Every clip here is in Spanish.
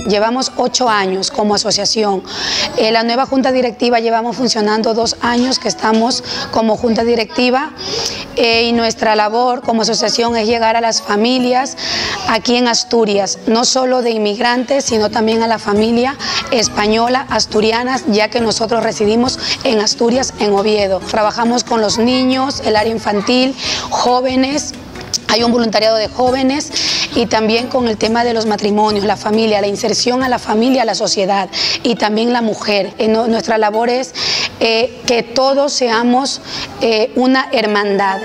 Llevamos 8 años como asociación. La nueva junta directiva llevamos funcionando 2 años que estamos como junta directiva y nuestra labor como asociación es llegar a las familias aquí en Asturias, no solo de inmigrantes, sino también a la familia española, asturianas, ya que nosotros residimos en Asturias, en Oviedo. Trabajamos con los niños, el área infantil, jóvenes. Hay un voluntariado de jóvenes y también con el tema de los matrimonios, la familia, la inserción a la familia, a la sociedad y también la mujer. Nuestra labor es que todos seamos una hermandad.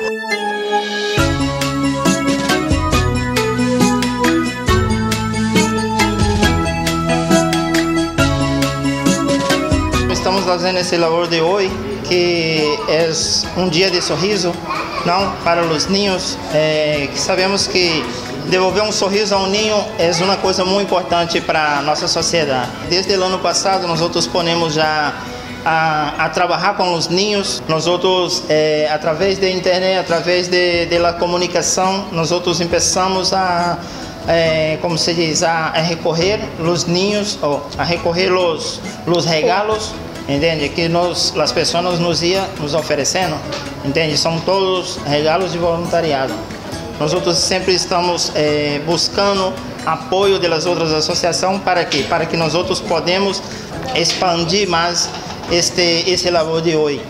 Estamos fazendo esse labor de hoje, que é um dia de sorriso, não para os ninhos. Sabemos que devolver um sorriso a um ninho é uma coisa muito importante para a nossa sociedade. Desde o ano passado, nós outros ponemos já a trabalhar com os ninhos. Nós outros, através da internet, através da comunicação, nós outros começamos como se diz, a recorrer os ninhos, ou a recorrer os regalos, entende? Que as pessoas nos oferecendo, entende? São todos regalos de voluntariado. Nós outros sempre estamos buscando apoio das outras associações para quê? Para que nós outros podemos expandir mais esse labor de hoje.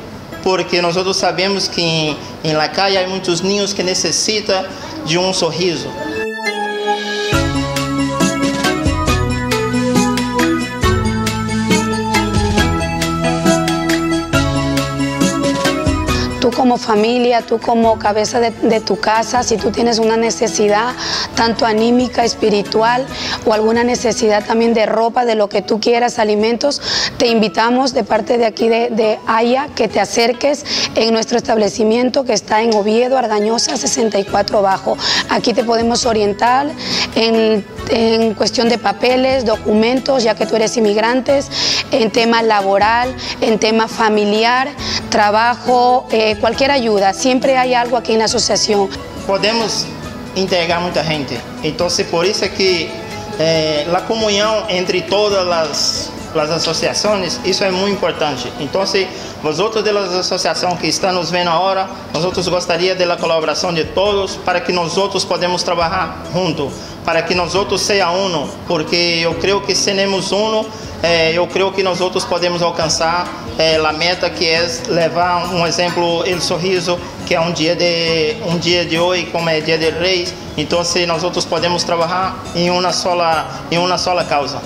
Porque nós outros sabemos que em La Calle há muitos ninhos que necessitam de um sorriso. Tú como familia, tú como cabeza de tu casa, si tú tienes una necesidad tanto anímica, espiritual o alguna necesidad también de ropa, de lo que tú quieras, alimentos, te invitamos de parte de aquí de Haya que te acerques en nuestro establecimiento que está en Oviedo, Argañosa 64 Bajo. Aquí te podemos orientar en cuestión de papeles, documentos, ya que tú eres inmigrante, en tema laboral, en tema familiar, trabajo, cualquier ayuda. Siempre hay algo aquí en la asociación. Podemos entregar muita gente, então por isso é que a comunhão entre todas as associações, isso é muito importante. Então, vosotros das associações que estão nos vendo agora, nós outros gostaria da colaboração de todos para que nós outros podemos trabalhar juntos, para que nós outros seja uno, porque eu creio que se temos uno, eu creio que nós outros podemos alcançar a meta que é levar um exemplo, o sorriso, que é um dia de hoje, como é Dia de Reis. Então, nós outros podemos trabalhar em uma sola causa.